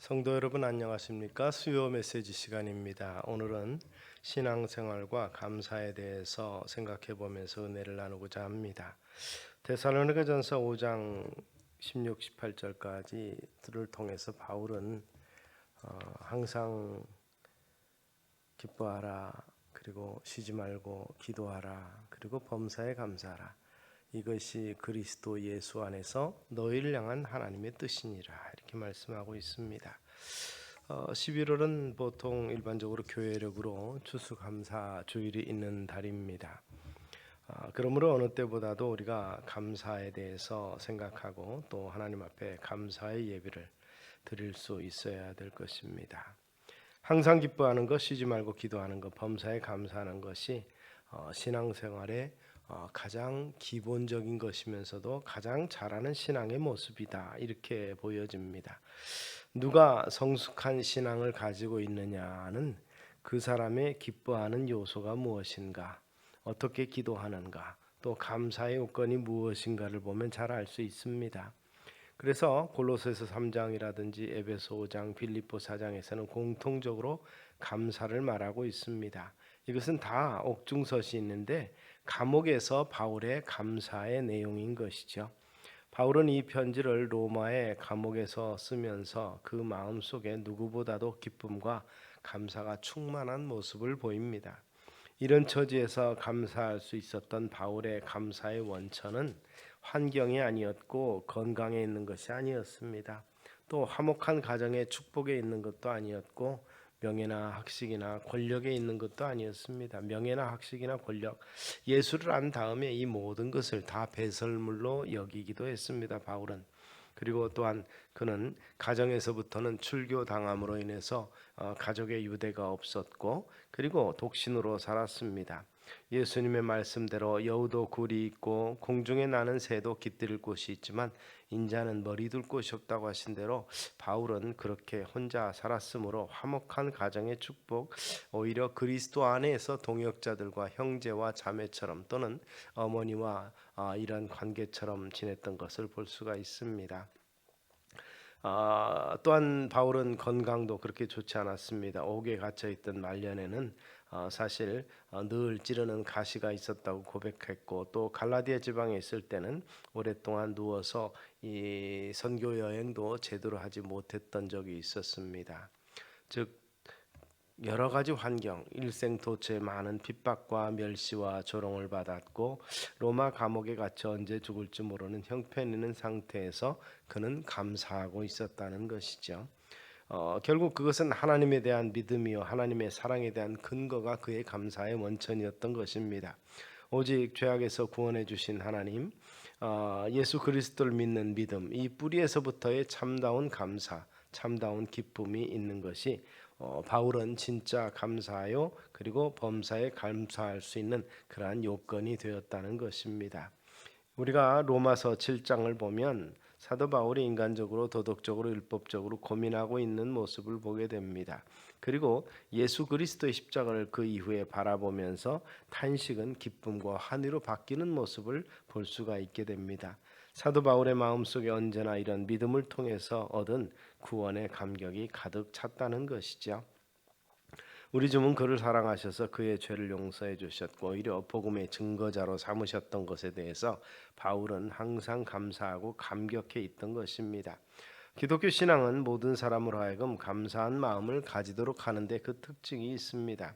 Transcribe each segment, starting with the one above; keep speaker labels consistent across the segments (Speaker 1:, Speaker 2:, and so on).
Speaker 1: 성도 여러분 안녕하십니까? 수요 메시지 시간입니다. 오늘은 신앙생활과 감사에 대해서 생각해 보면서 은혜를 나누고자 합니다. 데살로니가전서 5장 16, 18절까지를 통해서 바울은 항상 기뻐하라, 그리고 쉬지 말고 기도하라, 그리고 범사에 감사하라. 이것이 그리스도 예수 안에서 너희를 향한 하나님의 뜻이니라, 이렇게 말씀하고 있습니다. 11월은 보통 일반적으로 교회력으로 추수감사 주일이 있는 달입니다. 그러므로 어느 때보다도 우리가 감사에 대해서 생각하고 또 하나님 앞에 감사의 예배를 드릴 수 있어야 될 것입니다. 항상 기뻐하는 것, 쉬지 말고 기도하는 것, 범사에 감사하는 것이 신앙생활의 가장 기본적인 것이면서도 가장 잘하는 신앙의 모습이다, 이렇게 보여집니다. 누가 성숙한 신앙을 가지고 있느냐는 그 사람의 기뻐하는 요소가 무엇인가, 어떻게 기도하는가, 또 감사의 요건이 무엇인가를 보면 잘 알 수 있습니다. 그래서 골로새서 3장이라든지 에베소 5장, 빌립보 4장에서는 공통적으로 감사를 말하고 있습니다. 이것은 다 옥중서시 있는데 감옥에서 바울의 감사의 내용인 것이죠. 바울은 이 편지를 로마의 감옥에서 쓰면서 그 마음속에 누구보다도 기쁨과 감사가 충만한 모습을 보입니다. 이런 처지에서 감사할 수 있었던 바울의 감사의 원천은 환경이 아니었고 건강에 있는 것이 아니었습니다. 또 화목한 가정의 축복에 있는 것도 아니었고 명예나 학식이나 권력에 있는 것도 아니었습니다. 명예나 학식이나 권력, 예수를 안 다음에 이 모든 것을 다 배설물로 여기기도 했습니다, 바울은. 그리고 또한 그는 가정에서부터는 출교당함으로 인해서 가족의 유대가 없었고, 그리고 독신으로 살았습니다. 예수님의 말씀대로 여우도 굴이 있고 공중에 나는 새도 깃들일 곳이 있지만 인자는 머리 둘 곳이 없다고 하신 대로 바울은 그렇게 혼자 살았으므로 화목한 가정의 축복, 오히려 그리스도 안에서 동역자들과 형제와 자매처럼 또는 어머니와 이런 관계처럼 지냈던 것을 볼 수가 있습니다. 또한 바울은 건강도 그렇게 좋지 않았습니다. 옥에 갇혀 있던 말년에는 사실 늘 찌르는 가시가 있었다고 고백했고, 또 갈라디아 지방에 있을 때는 오랫동안 누워서 이 선교 여행도 제대로 하지 못했던 적이 있었습니다. 즉 여러 가지 환경, 일생 도처에 많은 핍박과 멸시와 조롱을 받았고 로마 감옥에 갇혀 언제 죽을지 모르는 형편있는 상태에서 그는 감사하고 있었다는 것이죠. 결국 그것은 하나님에 대한 믿음이요 하나님의 사랑에 대한 근거가 그의 감사의 원천이었던 것입니다. 오직 죄악에서 구원해 주신 하나님, 예수 그리스도를 믿는 믿음, 이 뿌리에서부터의 참다운 감사, 참다운 기쁨이 있는 것이 바울은 진짜 감사요 그리고 범사에 감사할 수 있는 그러한 요건이 되었다는 것입니다. 우리가 로마서 7장을 보면 사도 바울이 인간적으로 도덕적으로 율법적으로 고민하고 있는 모습을 보게 됩니다. 그리고 예수 그리스도의 십자가를 그 이후에 바라보면서 탄식은 기쁨과 환희로 바뀌는 모습을 볼 수가 있게 됩니다. 사도 바울의 마음속에 언제나 이런 믿음을 통해서 얻은 구원의 감격이 가득 찼다는 것이죠. 우리 주는 그를 사랑하셔서 그의 죄를 용서해 주셨고 오히려 복음의 증거자로 삼으셨던 것에 대해서 바울은 항상 감사하고 감격해 있던 것입니다. 기독교 신앙은 모든 사람으로 하여금 감사한 마음을 가지도록 하는데 그 특징이 있습니다.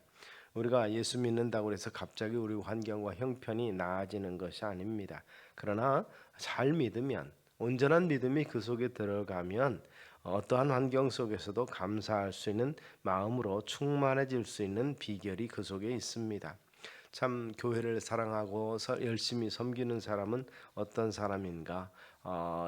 Speaker 1: 우리가 예수 믿는다고 해서 갑자기 우리 환경과 형편이 나아지는 것이 아닙니다. 그러나 잘 믿으면, 온전한 믿음이 그 속에 들어가면 어떠한 환경 속에서도 감사할 수 있는 마음으로 충만해질 수 있는 비결이 그 속에 있습니다. 참 교회를 사랑하고 열심히 섬기는 사람은 어떤 사람인가?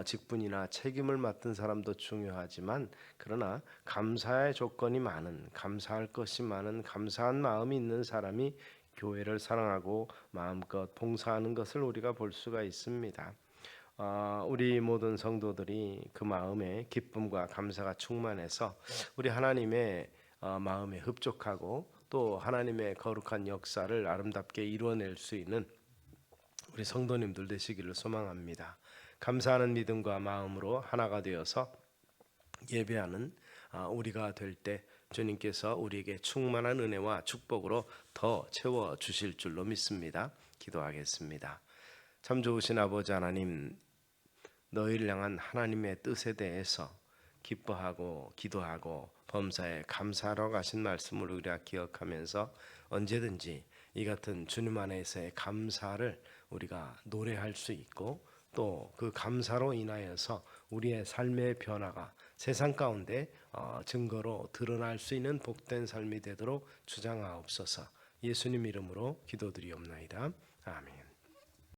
Speaker 1: 직분이나 책임을 맡은 사람도 중요하지만 그러나 감사의 조건이 많은, 감사할 것이 많은, 감사한 마음이 있는 사람이 교회를 사랑하고 마음껏 봉사하는 것을 우리가 볼 수가 있습니다. 우리 모든 성도들이 그 마음에 기쁨과 감사가 충만해서 우리 하나님의 마음에 흡족하고 또 하나님의 거룩한 역사를 아름답게 이루어낼 수 있는 우리 성도님들 되시기를 소망합니다. 감사하는 믿음과 마음으로 하나가 되어서 예배하는 우리가 될 때 주님께서 우리에게 충만한 은혜와 축복으로 더 채워 주실 줄로 믿습니다. 기도하겠습니다. 참 좋으신 아버지 하나님, 너희를 향한 하나님의 뜻에 대해서 기뻐하고 기도하고 범사에 감사하러 가신 말씀을 우리가 기억하면서 언제든지 이 같은 주님 안에서의 감사를 우리가 노래할 수 있고 또 그 감사로 인하여서 우리의 삶의 변화가 세상 가운데 증거로 드러날 수 있는 복된 삶이 되도록 주장하옵소서. 예수님 이름으로 기도드리옵나이다. 아멘.